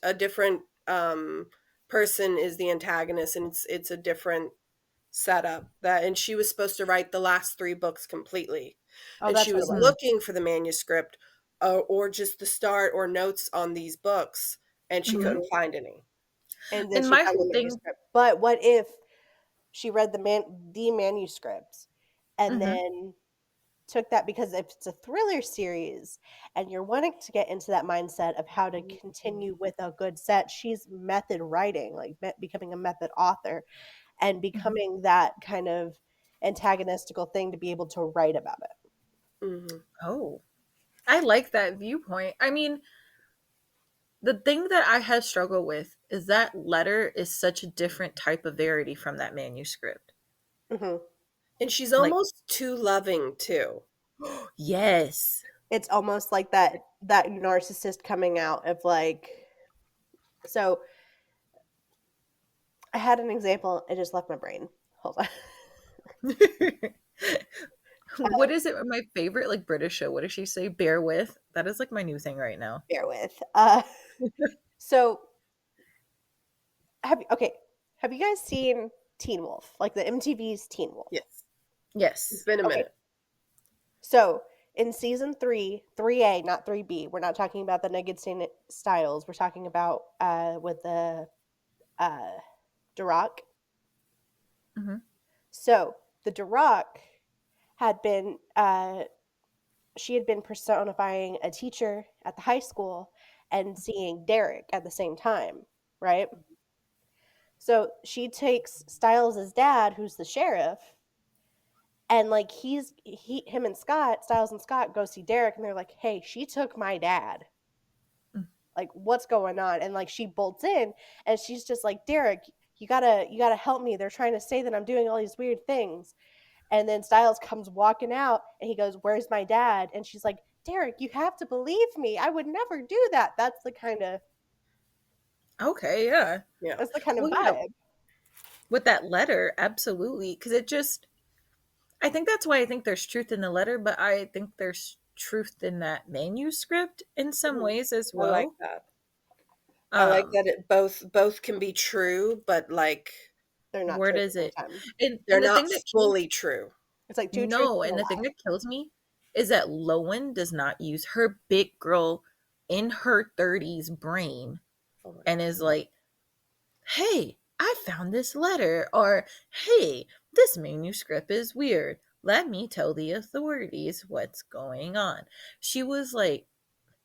Speaker 3: person is the antagonist, and it's a different setup. That and she was supposed to write the last 3 books completely.
Speaker 1: Oh,
Speaker 3: And she
Speaker 1: that's what it
Speaker 3: was
Speaker 1: was.
Speaker 3: looking for the manuscript or just the start or notes on these books, and she
Speaker 2: Mm-hmm.
Speaker 3: couldn't
Speaker 1: Mhm.
Speaker 3: find any.
Speaker 1: And then
Speaker 2: And
Speaker 1: she
Speaker 2: my
Speaker 1: found
Speaker 2: whole
Speaker 1: the
Speaker 2: thing.
Speaker 1: manuscript. But what if she read the manuscript and
Speaker 2: Mm-hmm.
Speaker 1: then took that, because if it's a thriller series and you're wanting to get into that mindset of how to continue with a good set, she's method writing, like becoming a method author and
Speaker 2: Mm-hmm.
Speaker 1: becoming that kind of antagonistical thing to be able to write about it.
Speaker 3: Hmm.
Speaker 2: Oh, I like that viewpoint. I mean, the thing that I have struggled with is that letter is such a different type of Verity from that manuscript.
Speaker 1: Hmm.
Speaker 3: And she's
Speaker 2: Like,
Speaker 3: almost too loving too.
Speaker 2: yes.
Speaker 1: It's almost like that narcissist coming out of like, so I had an example, it just left my brain. Hold on.
Speaker 2: What is it? My favorite like British show. What does she say? Bear with. That is like my new thing right now.
Speaker 1: Bear with. So okay, have you guys seen Teen Wolf, like the MTV's Teen Wolf?
Speaker 3: Yes. It's
Speaker 2: Yes.
Speaker 3: been a
Speaker 1: Okay,
Speaker 3: minute.
Speaker 1: so in season 3, 3A, not 3B, we're not talking about the Naked Styles. We're talking about with the uh, Duroc.
Speaker 2: Mm-hmm.
Speaker 1: So the Duroc had been she had been personifying a teacher at the high school and seeing Derek at the same time, right? So she takes Styles' dad, who's the sheriff, and like him and Scott, Styles and Scott go see Derek, and they're like, "Hey, she took my dad. Like, what's going on?" And like she bolts in, and she's just like, "Derek, you gotta help me. They're trying to say that I'm doing all these weird things." And then Styles comes walking out and he goes, "Where's my dad?" And she's like, "Derek, you have to believe me. I would never do that." That's the kind of
Speaker 2: Okay, yeah.
Speaker 3: Yeah. Well, yeah.
Speaker 1: vibe.
Speaker 2: With that letter, absolutely. Because it just, I think that's why I think there's truth in the letter, but I think there's truth in that manuscript in some
Speaker 3: Mhm.
Speaker 2: ways as
Speaker 3: I like
Speaker 2: well.
Speaker 3: that. I like
Speaker 2: Um,
Speaker 3: that it both can be true, but like
Speaker 1: They're not
Speaker 2: where
Speaker 1: true at the
Speaker 2: does
Speaker 1: same
Speaker 2: it,
Speaker 1: time.
Speaker 3: they're
Speaker 2: and the
Speaker 3: not
Speaker 2: thing that kills,
Speaker 3: fully true.
Speaker 1: It's like two truths
Speaker 2: no,
Speaker 1: and a
Speaker 2: and the thing
Speaker 1: lie.
Speaker 2: that kills me is that Lowen does not use her big girl in her 30s brain
Speaker 3: Oh my
Speaker 2: and
Speaker 3: god.
Speaker 2: is like, hey, I found this letter, or hey, this manuscript is weird. Let me tell the authorities what's going on. She was like,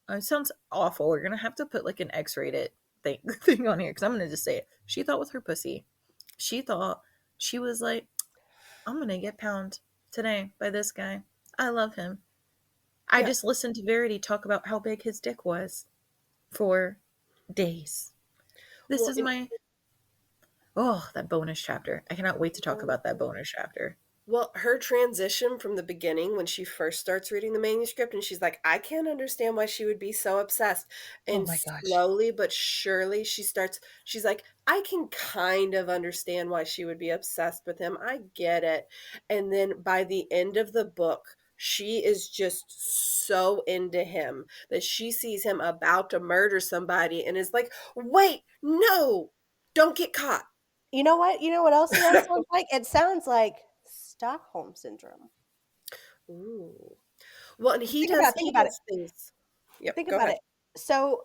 Speaker 2: it sounds awful. We're gonna have to put like an X-rated thing on here because I'm gonna just say it. She thought with her pussy. She thought she was like, I'm gonna get pounded today by this guy. I love him. I
Speaker 3: Yeah.
Speaker 2: just listened to Verity talk about how big his dick was for days. This
Speaker 3: Well,
Speaker 2: is my that bonus chapter. I cannot wait to talk about that bonus chapter.
Speaker 3: well, her transition from the beginning when she first starts reading the manuscript and she's like, I can't understand why she would be so obsessed.
Speaker 2: Oh
Speaker 3: And
Speaker 2: my gosh.
Speaker 3: slowly but surely she's like, I can kind of understand why she would be obsessed with him. I get it. And then by the end of the book, she is just so into him that she sees him about to murder somebody and is like, wait, no, don't get caught.
Speaker 1: You know what? You know what else that sounds like? It sounds like Stockholm syndrome.
Speaker 3: Ooh. Well, and
Speaker 1: Think about it. Think
Speaker 3: he
Speaker 1: about it.
Speaker 3: does things. Yep,
Speaker 1: Think
Speaker 3: go
Speaker 1: about
Speaker 3: ahead.
Speaker 1: it. So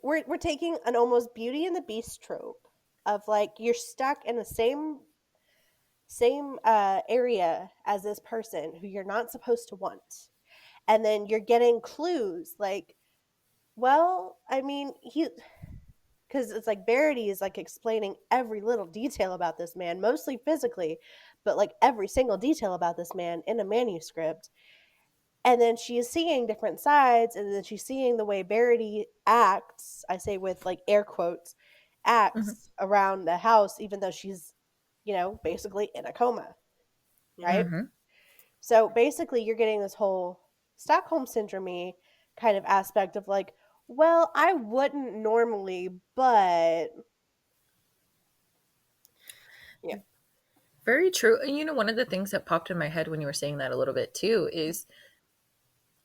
Speaker 1: we're taking an almost Beauty and the Beast trope of like you're stuck in the same area as this person who you're not supposed to want, and then you're getting clues like, well, I mean, he because it's like Verity is like explaining every little detail about this man, mostly physically, but like every single detail about this man in a manuscript. And then she is seeing different sides, and then she's seeing the way Verity acts. I say with like air quotes,
Speaker 2: Mm-hmm.
Speaker 1: acts around the house, even though she's, basically in a coma, right?
Speaker 3: Mhm.
Speaker 2: Mm-hmm.
Speaker 1: So basically, you're getting this whole Stockholm syndrome kind of aspect of like, well, I wouldn't normally, but
Speaker 3: Yeah.
Speaker 2: Very true. And one of the things that popped in my head when you were saying that a little bit too is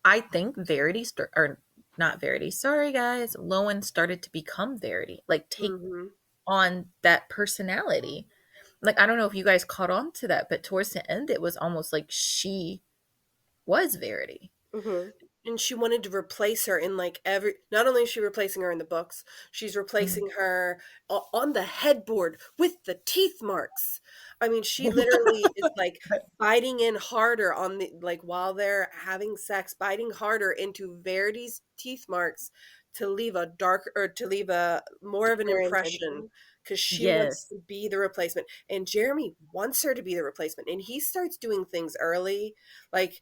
Speaker 2: I think Verity, or not Verity, sorry guys, Lowen started to become Verity, like take
Speaker 3: Mhm.
Speaker 2: on that personality. Like, I don't know if you guys caught on to that, but towards the end, it was almost like she was Verity.
Speaker 1: mm-hmm.
Speaker 3: And she wanted to replace her in like every. Not only is she replacing her in the books, she's replacing her on the headboard with the teeth marks. I mean, she literally is like biting in harder on the like while they're having sex, biting harder into Verity's teeth marks to leave a dark or to leave a more of an
Speaker 1: Their
Speaker 3: impression
Speaker 1: intention.
Speaker 3: because she wants
Speaker 2: Yes.
Speaker 3: to be the replacement, and Jeremy wants her to be the replacement, and he starts doing things early, like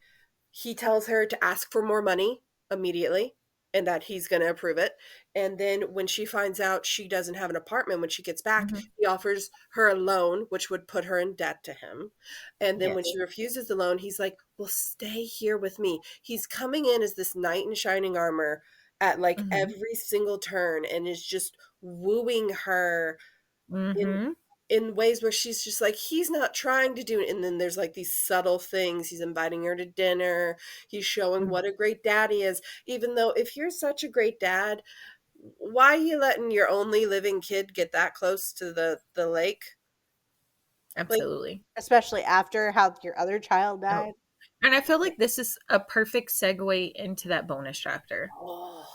Speaker 3: he tells her to ask for more money immediately and that he's going to approve it. And then when she finds out she doesn't have an apartment when she gets back,
Speaker 2: Mm-hmm.
Speaker 3: he offers her a loan, which would put her in debt to him. And then when
Speaker 2: Yes.
Speaker 3: she refuses the loan, he's like, well, stay here with me. He's coming in as this knight in shining armor at like
Speaker 2: Mm-hmm.
Speaker 3: every single turn and is just wooing her in
Speaker 2: Mm-hmm.
Speaker 3: ways where she's just like he's not trying to do it, and then there's like these subtle things. He's inviting her to dinner, he's showing what a great dad he is, even though if you're such a great dad, why are you letting your only living kid get that close to the lake? Like,
Speaker 2: Absolutely.
Speaker 1: Especially after how your other child
Speaker 2: Oh.
Speaker 1: died.
Speaker 2: And I feel like this is a perfect segue into that bonus chapter.
Speaker 3: oh,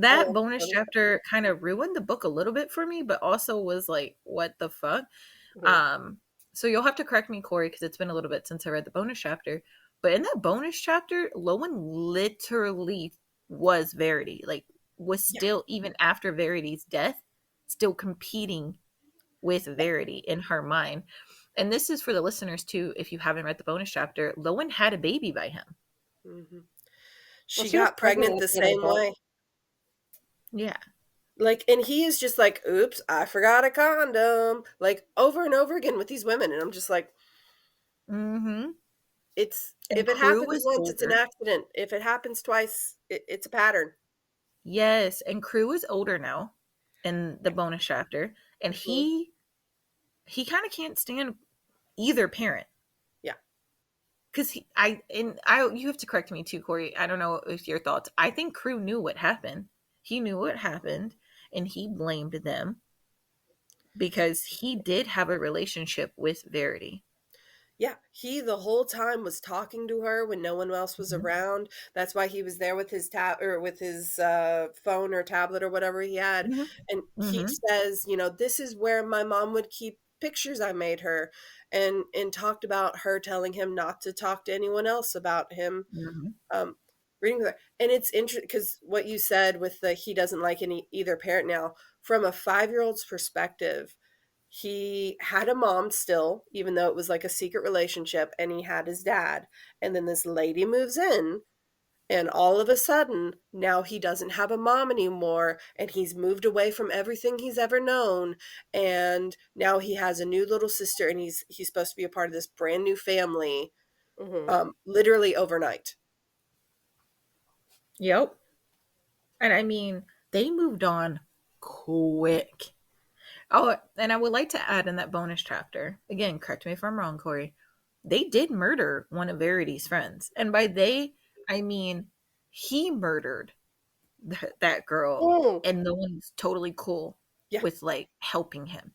Speaker 3: I
Speaker 2: That
Speaker 3: love
Speaker 2: bonus
Speaker 3: bonus.
Speaker 2: chapter kind of ruined the book a little bit for me, but also was like, what the fuck?
Speaker 1: Mhm.
Speaker 2: Um, so you'll have to correct me, Corey, because it's been a little bit since I read the bonus chapter. But in that bonus chapter, Lowen literally was Verity. Like, was
Speaker 3: Yeah.
Speaker 2: still, even after Verity's death, still competing with Verity in her mind. And this is for the listeners too, if you haven't read the bonus chapter, Lowen had a baby by him.
Speaker 3: Mm-hmm.
Speaker 1: Well,
Speaker 3: She
Speaker 1: she was
Speaker 3: got
Speaker 1: pregnant
Speaker 3: pregnant
Speaker 1: at
Speaker 3: the
Speaker 1: the end of the
Speaker 3: same
Speaker 1: book.
Speaker 3: way.
Speaker 2: Yeah.
Speaker 3: Like, and he is just like, oops, I forgot a condom, like over and over again with these women. And I'm just like,
Speaker 2: Mm-hmm.
Speaker 3: It's
Speaker 2: And
Speaker 3: if it
Speaker 2: Crew
Speaker 3: happens
Speaker 2: was
Speaker 3: once, it's an
Speaker 2: older.
Speaker 3: accident. If it happens twice, it's a pattern.
Speaker 2: Yes, and Crew is older now in the
Speaker 3: Yeah.
Speaker 2: bonus chapter, and
Speaker 3: Mhm.
Speaker 2: he kind of can't stand either parent.
Speaker 3: Yeah.
Speaker 2: Because you have to correct me too, Corey. I don't know if your thoughts. I think Crew knew what happened. He knew what happened, and he blamed them because he did have a relationship with Verity.
Speaker 3: Yeah, he the whole time was talking to her when no one else was
Speaker 2: Mhm.
Speaker 3: around. That's why he was there with his tab or with his phone or tablet or whatever he had.
Speaker 2: Mhm.
Speaker 3: And he
Speaker 2: Mhm.
Speaker 3: says, this is where my mom would keep pictures I made her, and talked about her telling him not to talk to anyone else about him
Speaker 2: Mhm.
Speaker 3: um, reading with her. And it's interesting because what you said with the he doesn't like any either parent now, from a 5-year-old's perspective, he had a mom still, even though it was like a secret relationship, and he had his dad. And then this lady moves in, and all of a sudden, now he doesn't have a mom anymore, and he's moved away from everything he's ever known. And now he has a new little sister, and he's supposed to be a part of this brand new family,
Speaker 1: Mhm.
Speaker 3: literally overnight.
Speaker 2: Yep. And I mean, they moved on quick. Oh, and I would like to add in that bonus chapter, again, correct me if I'm wrong, Corey, they did murder one of Verity's friends. And by they, I mean he murdered that girl,
Speaker 1: Mm.
Speaker 2: and no one's totally cool
Speaker 3: Yeah.
Speaker 2: with like helping him.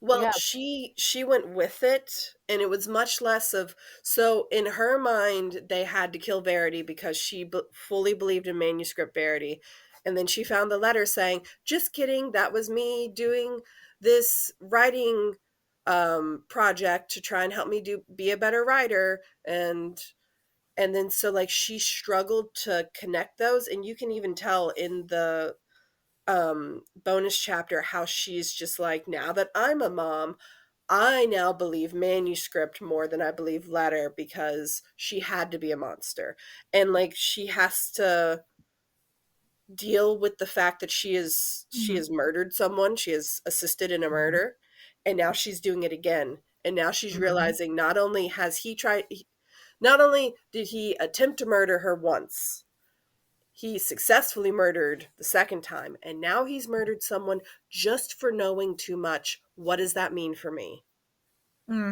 Speaker 3: Well,
Speaker 1: Yeah.
Speaker 3: she went with it, and it was much less of, so in her mind they had to kill Verity because she fully believed in manuscript Verity, and then she found the letter saying, "Just kidding, that was me doing this writing project to try and help me be a better writer." And then so like she struggled to connect those, and you can even tell in the bonus chapter how she's just like, now that I'm a mom, I now believe manuscript more than I believe letter, because she had to be a monster. And like she has to deal with the fact that she
Speaker 2: Mm-hmm.
Speaker 3: has murdered someone, she has assisted in a murder, and now she's doing it again. And now she's
Speaker 2: Mm-hmm.
Speaker 3: realizing not only did he attempt to murder her once, he successfully murdered the second time, and now he's murdered someone just for knowing too much. What does that mean for me?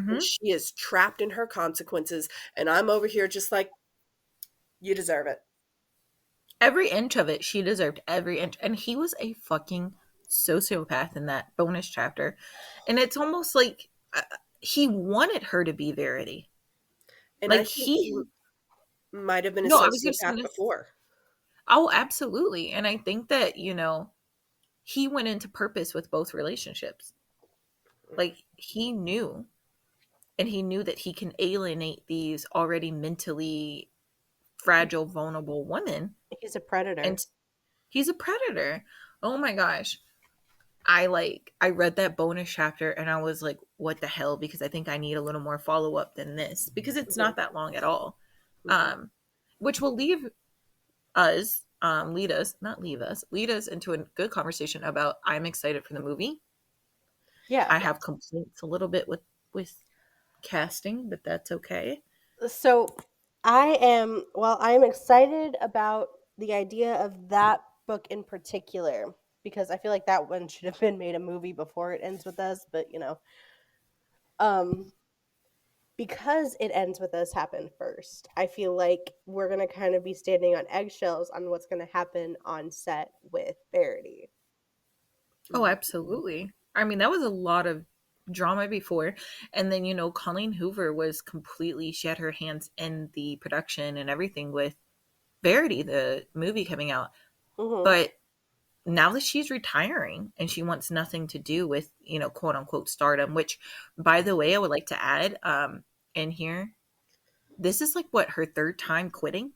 Speaker 3: And
Speaker 2: Mm-hmm.
Speaker 3: she is trapped in her consequences, and I'm over here just like, you deserve it.
Speaker 2: Every inch of it, she deserved every inch. And he was a fucking sociopath in that bonus chapter. And it's almost like he wanted her to be Verity.
Speaker 3: And I
Speaker 2: Like
Speaker 3: think he
Speaker 2: he,
Speaker 3: might have been a
Speaker 2: no, I was just
Speaker 3: sociopath
Speaker 2: gonna,
Speaker 3: before.
Speaker 2: oh, absolutely. And I think that, he went into purpose with both relationships. Like he knew that he can alienate these already mentally fragile, vulnerable women.
Speaker 1: He's a predator.
Speaker 2: And he's a predator. Oh my gosh. I read that bonus chapter and I was like, what the hell? Because I think I need a little more follow up than this because it's
Speaker 3: Mhm,
Speaker 2: not that long at all.
Speaker 3: mhm.
Speaker 2: Um, which will lead us into a good conversation about I'm excited for the movie.
Speaker 1: Yeah.
Speaker 2: I have complaints a little bit with casting, but that's okay.
Speaker 1: So I am excited about the idea of that book in particular because I feel like that one should have been made a movie before it ends with us, but um because it ends with us happen first. I feel like we're going to kind of be standing on eggshells on what's going to happen on set with Verity.
Speaker 2: Oh,
Speaker 3: Mhm.
Speaker 2: absolutely. I mean, that was a lot of drama before. And then, Colleen Hoover was completely, she had her hands in the production and everything with Verity, the movie coming out.
Speaker 1: Mhm.
Speaker 2: But now that she's retiring and she wants nothing to do with, quote unquote stardom, which, by the way, I would like to add in here, this is like what, her third time quitting?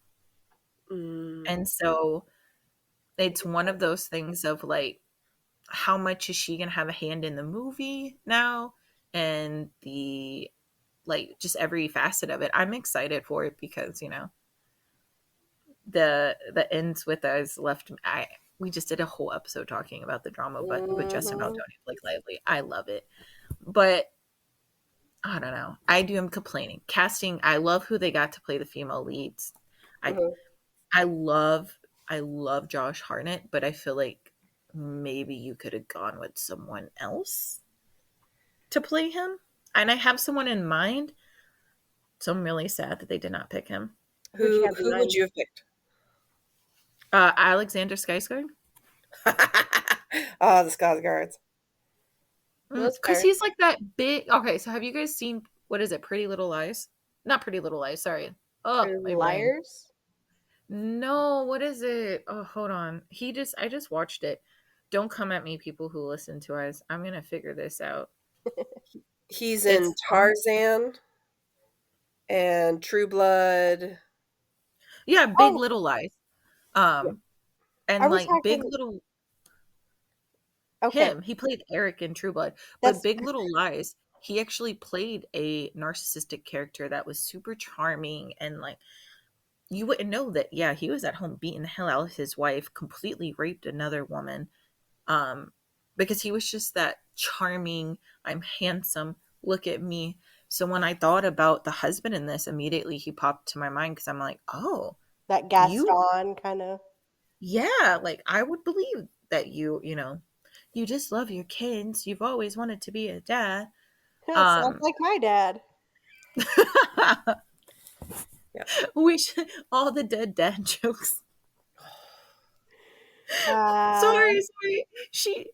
Speaker 3: Mm.
Speaker 2: And so it's one of those things of like, how much is she gonna have a hand in the movie now and the like just every facet of it. I'm excited for it because the ends with us left. I We just did a whole episode talking about the drama, but just about
Speaker 1: Mhm.
Speaker 2: Tony Blake Lively. I love it, but I don't know. I'm complaining. Casting, I love who they got to play the female leads. I
Speaker 3: Mhm.
Speaker 2: I love Josh Hartnett, but I feel like maybe you could have gone with someone else to play him. And I have someone in mind, so I'm really sad that they did not pick him.
Speaker 1: Who'd you have in
Speaker 3: Who would
Speaker 1: mind?
Speaker 3: you have picked?
Speaker 2: Alexander Skarsgård.
Speaker 3: Oh, the Skarsgårds.
Speaker 1: That's
Speaker 2: Because
Speaker 1: fair.
Speaker 2: he's like that big. Okay, so have you guys seen, what is it, Pretty Little Lies? Not Pretty Little Lies, sorry. Oh,
Speaker 1: Pretty
Speaker 2: my
Speaker 1: Little
Speaker 2: brain.
Speaker 1: Liars?
Speaker 2: No, what is it? Oh, hold on. I just watched it. Don't come at me, people who listen to us. I'm gonna figure this out.
Speaker 3: He's in
Speaker 2: It's
Speaker 3: Tarzan and True Blood.
Speaker 2: yeah, Big
Speaker 1: Oh,
Speaker 2: Little Lies.
Speaker 3: Yeah.
Speaker 1: are
Speaker 2: And
Speaker 1: we
Speaker 2: like Big
Speaker 1: talking?
Speaker 2: Little
Speaker 1: Okay,
Speaker 2: He played Eric in True Blood, but
Speaker 1: that's
Speaker 2: Big Little Lies, he actually played a narcissistic character that was super charming, and like you wouldn't know that. Yeah, he was at home beating the hell out of his wife, completely raped another woman, um, because he was just that charming. I'm handsome. Look at me. So when I thought about the husband in this, immediately he popped to my mind because I'm like, oh,
Speaker 1: that
Speaker 2: you,
Speaker 1: Gaston kind of.
Speaker 2: yeah, like I would believe that you just love your kids. You've always wanted to be a dad.
Speaker 1: It sounds
Speaker 2: Um,
Speaker 1: like my dad.
Speaker 3: Yeah.
Speaker 2: we should, all the dead dad jokes.
Speaker 1: Uh,
Speaker 2: Sorry. She,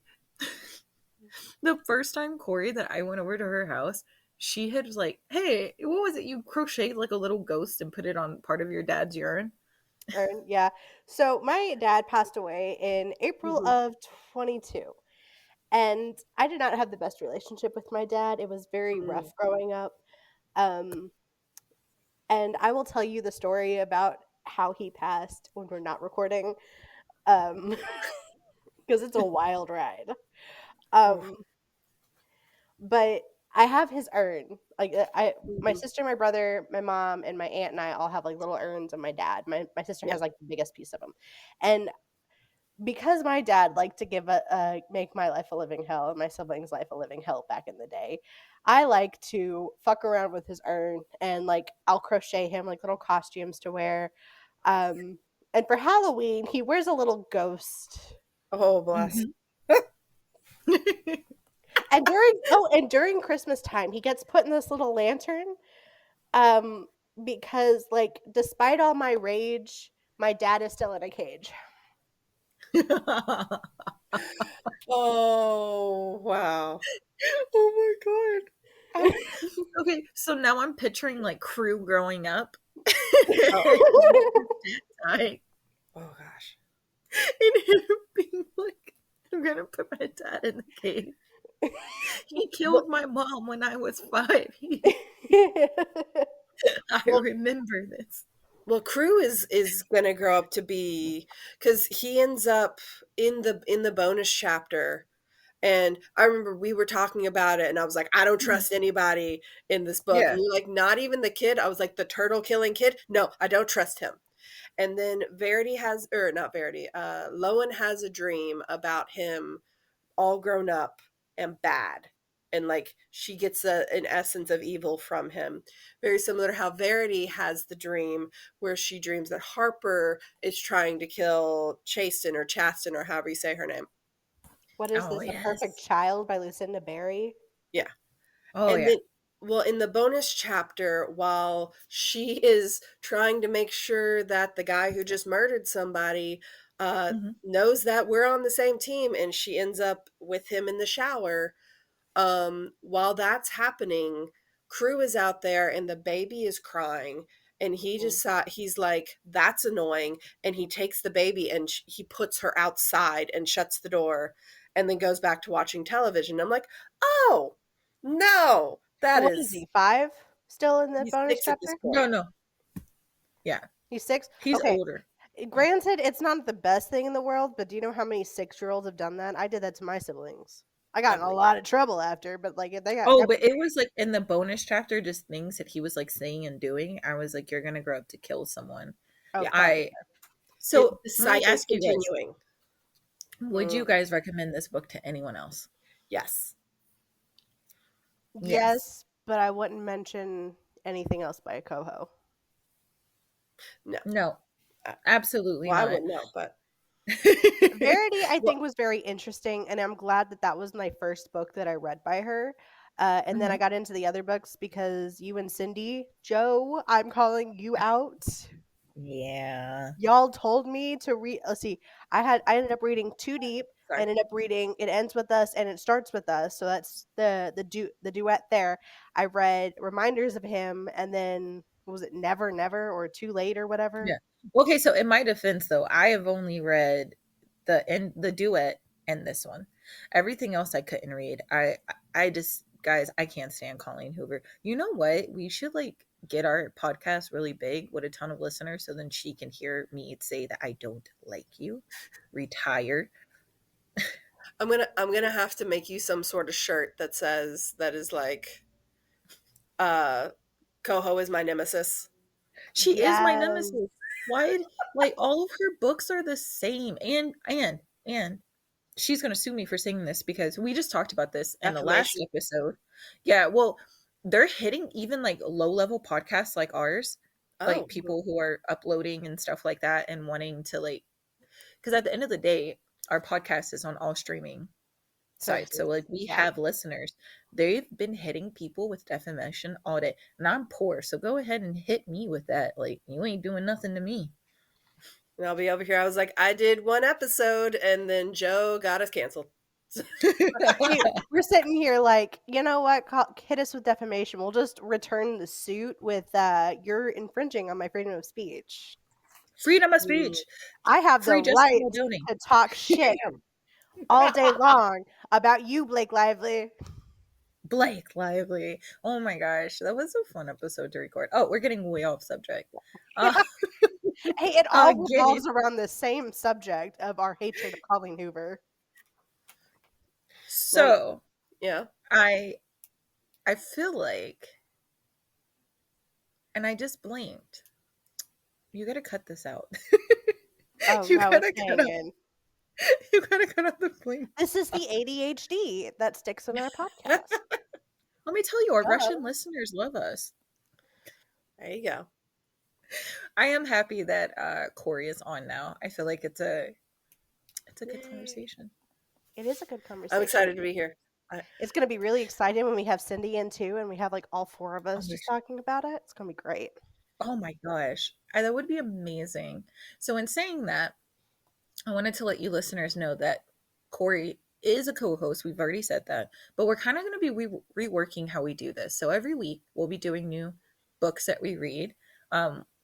Speaker 2: the first time Corey that I went over to her house, she had like, hey, what was it? You crocheted like a little ghost and put it on part of your dad's urine.
Speaker 1: yeah. So my dad passed away in April
Speaker 3: Mhm.
Speaker 1: of 22. And I did not have the best relationship with my dad. It was very rough
Speaker 3: Mhm.
Speaker 1: growing up. Um, and I will tell you the story about how he passed when we're not recording, because it's a wild ride.
Speaker 3: Oof.
Speaker 1: Um, but I have his urn. Like my
Speaker 3: Mhm.
Speaker 1: sister, my brother, my mom, and my aunt and I all have like little urns of my dad. My sister
Speaker 3: Yeah.
Speaker 1: has like the biggest piece of them, and because my dad liked to give make my life a living hell and my siblings' life a living hell back in the day, I like to fuck around with his urn and like I'll crochet him like little costumes to wear. Um, and for Halloween, he wears a little ghost.
Speaker 3: Oh, bless.
Speaker 2: Mhm.
Speaker 1: And during Christmas time, he gets put in this little lantern. Um, because like despite all my rage, my dad is still in a cage.
Speaker 3: Oh, wow.
Speaker 2: Oh my god. Okay, so now I'm picturing like Crew growing up.
Speaker 3: Oh,
Speaker 2: Died,
Speaker 3: oh gosh.
Speaker 2: and him being like, I'm gonna put my dad in the cage. He
Speaker 1: Well,
Speaker 2: killed my mom when I was 5. I
Speaker 3: Well,
Speaker 2: remember this.
Speaker 3: well, Crew is gonna grow up to be, because he ends up in the bonus chapter. And I remember we were talking about it, and I was like, I don't
Speaker 2: Mhm.
Speaker 3: trust anybody in this book.
Speaker 2: Yeah.
Speaker 3: And you're like, not even the kid. I was like, the turtle killing kid. No, I don't trust him. And then Verity has, or not Verity, Lowen has a dream about him all grown up and bad. And like she gets an essence of evil from him. Very similar to how Verity has the dream where she dreams that Harper is trying to kill Chaston or however you say her name.
Speaker 1: what is
Speaker 2: Oh
Speaker 1: this? A Perfect
Speaker 2: yes.
Speaker 1: Child by Lucinda Berry?
Speaker 3: Yeah.
Speaker 2: Oh
Speaker 3: And
Speaker 2: yeah.
Speaker 3: then, well, in the bonus chapter, while she is trying to make sure that the guy who just murdered somebody
Speaker 2: Mhm.
Speaker 3: knows that we're on the same team, and she ends up with him in the shower. While that's happening, Crew is out there and the baby is crying. And he
Speaker 1: Mm.
Speaker 3: just saw, he's like, that's annoying. And he takes the baby and he puts her outside and shuts the door and then goes back to watching television. I'm like, oh, no, that
Speaker 1: What is
Speaker 3: is,
Speaker 1: he, 5? Still in the
Speaker 3: he's
Speaker 1: bonus
Speaker 3: 6 at this
Speaker 1: chapter?
Speaker 2: No,
Speaker 3: point.
Speaker 2: no. Yeah.
Speaker 1: He's 6?
Speaker 2: He's
Speaker 1: Okay.
Speaker 2: older. Yeah.
Speaker 1: Granted, it's not the best thing in the world, but do you know how many 6-year-olds have done that? I did that to my siblings. I got
Speaker 3: I
Speaker 1: in a
Speaker 3: believe.
Speaker 1: lot of trouble after, but like they got
Speaker 2: Oh, but it was like in the bonus chapter, just things that he was like saying and doing. I was like, you're gonna grow up to kill someone.
Speaker 3: Yeah.
Speaker 1: okay.
Speaker 2: I
Speaker 3: It,
Speaker 2: So
Speaker 3: the
Speaker 2: let me
Speaker 3: cycle's
Speaker 2: ask you guys,
Speaker 3: continuing.
Speaker 2: would you
Speaker 3: Mm,
Speaker 2: guys recommend this book to anyone else?
Speaker 3: yes.
Speaker 2: Yes.
Speaker 1: Yes, but I wouldn't mention anything else by a Coho.
Speaker 2: No,
Speaker 3: Uh,
Speaker 2: absolutely
Speaker 3: well, I
Speaker 2: not.
Speaker 3: wouldn't know, but
Speaker 1: Verity, I
Speaker 2: Well,
Speaker 1: think, was very interesting, and I'm glad that that was my first book that I read by her. And then I
Speaker 2: mhm.
Speaker 1: got into the other books because you and Cindy, Joe, I'm calling you out.
Speaker 2: Yeah.
Speaker 1: Y'all told me to read. Let's see, I ended up reading Too Deep. I
Speaker 3: sorry.
Speaker 1: ended up reading It Ends With Us and It Starts With Us. So that's the duet there. I read Reminders of Him, and then what was it, Never Never or Too Late or whatever?
Speaker 2: Yeah. Okay, so in my defense though, I have only read the duet and this one. Everything else I couldn't read. I just guys, I can't stand Colleen Hoover. You know what? We should like get our podcast really big with a ton of listeners so then she can hear me say that I don't like you. Retire.
Speaker 3: I'm gonna have to make you some sort of shirt that says that is like uh Coho is my nemesis.
Speaker 2: She is my
Speaker 1: Yes.
Speaker 2: nemesis. Why like all of her books are the same and she's going to sue me for saying this because we just talked about this in the last
Speaker 3: Defamation.
Speaker 2: episode. Yeah, well, they're hitting even like low level podcasts like ours, like
Speaker 3: Oh,
Speaker 2: people who are uploading and stuff like that and wanting to like, because at the end of the day, our podcast is on all streaming sites. So like we
Speaker 1: Yeah.
Speaker 2: have listeners. They've been hitting people with defamation all day. And I'm poor. So go ahead and hit me with that. Like you ain't doing nothing to me.
Speaker 3: and I'll be over here. I was like, I did one episode, and then Joe got us canceled.
Speaker 1: See, we're sitting here like, you know what? Hit us with defamation. We'll just return the suit with you're infringing on my freedom of speech.
Speaker 2: Freedom of
Speaker 3: Mm.
Speaker 2: speech.
Speaker 1: I have the
Speaker 2: Free Justin
Speaker 1: right
Speaker 2: Muldowney.
Speaker 1: to talk shit all day long about you, Blake Lively.
Speaker 2: Blake Lively. Oh my gosh, that was a fun episode to record. Oh, we're getting way off subject. Uh,
Speaker 1: Hey, it all
Speaker 2: again.
Speaker 1: revolves around the same subject of our hatred of Colleen Hoover.
Speaker 3: Now,
Speaker 2: So
Speaker 3: yeah.
Speaker 2: I feel like, and I just blinked. You gotta cut this out.
Speaker 1: Oh
Speaker 2: you
Speaker 1: no, it's
Speaker 2: gotta cut
Speaker 1: staying
Speaker 2: out.
Speaker 1: in.
Speaker 2: You gotta cut out the blink.
Speaker 1: This is the ADHD that sticks in our podcast.
Speaker 2: Let me tell you, our
Speaker 3: Oh.
Speaker 2: Russian listeners love us.
Speaker 3: There you go.
Speaker 2: I am happy that Corey is on now. I feel like it's a good
Speaker 3: Yay.
Speaker 2: conversation.
Speaker 1: It is a good conversation.
Speaker 3: I'm excited to be here.
Speaker 1: It's going to be really exciting when we have Cindy in too, and we have like all four of us
Speaker 2: my
Speaker 1: just talking about it. It's going to be great.
Speaker 2: Oh my gosh. That would be amazing. So, in saying that, I wanted to let you listeners know that Corey is a co host. We've already said that, but we're kind of going to be reworking how we do this. So, every week we'll be doing new books that we read.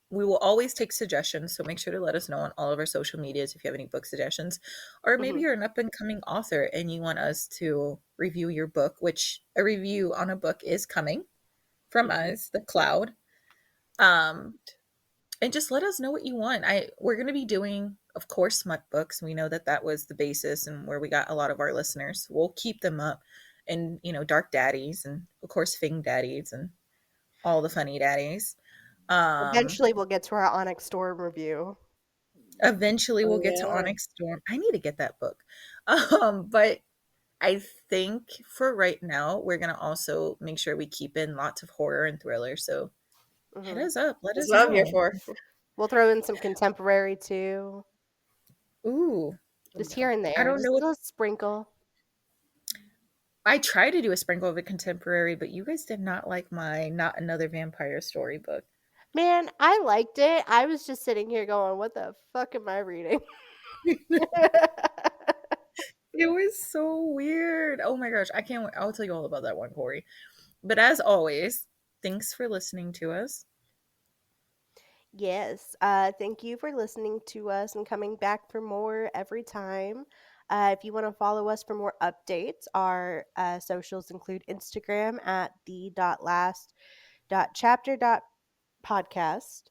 Speaker 2: We will always take suggestions. So, make sure to let us know on all of our social medias if you have any book suggestions. Or maybe you're an up and coming author and you want us to review your book, which a review on a book is coming from us, The Cloud. And just let us know what you want. We're going to be doing, of course, smut books. We know that that was the basis and where we got a lot of our listeners. We'll keep them up, and dark daddies, and of course, fing daddies, and all the funny daddies.
Speaker 1: Eventually, we'll get to our Onyx Storm review.
Speaker 2: Eventually, we'll
Speaker 3: Oh,
Speaker 2: get to
Speaker 3: yeah.
Speaker 2: Onyx Storm. I need to get that book. But I think for right now, we're gonna also make sure we keep in lots of horror and thriller. So hit us up. Let
Speaker 3: That's
Speaker 2: us
Speaker 3: what I'm here
Speaker 2: know.
Speaker 3: for.
Speaker 1: We'll throw in some contemporary too,
Speaker 2: Ooh,
Speaker 1: just here and
Speaker 2: I
Speaker 1: there,
Speaker 2: don't
Speaker 1: just
Speaker 2: know what
Speaker 1: a sprinkle.
Speaker 2: I tried to do a sprinkle of a contemporary, but you guys did not like my Not Another Vampire Storybook.
Speaker 1: Man, I liked it. I was just sitting here going, "What the fuck am I reading?"
Speaker 2: It was so weird. Oh my gosh, I can't wait. I'll tell you all about that one, Corey. But as always, thanks for listening to us.
Speaker 1: Yes. Thank you for listening to us and coming back for more every time. If you want to follow us for more updates, our socials include Instagram at the.last.chapter.podcast,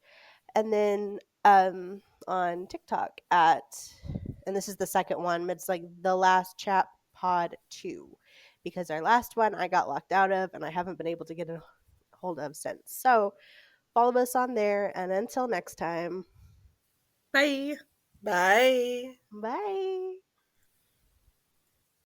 Speaker 1: and then on TikTok at, and this is the second one, but it's like the Last Chap Pod 2, because our last one I got locked out of and I haven't been able to get a hold of since. So follow us on there, and until next time,
Speaker 2: Bye.
Speaker 3: Bye.
Speaker 1: bye.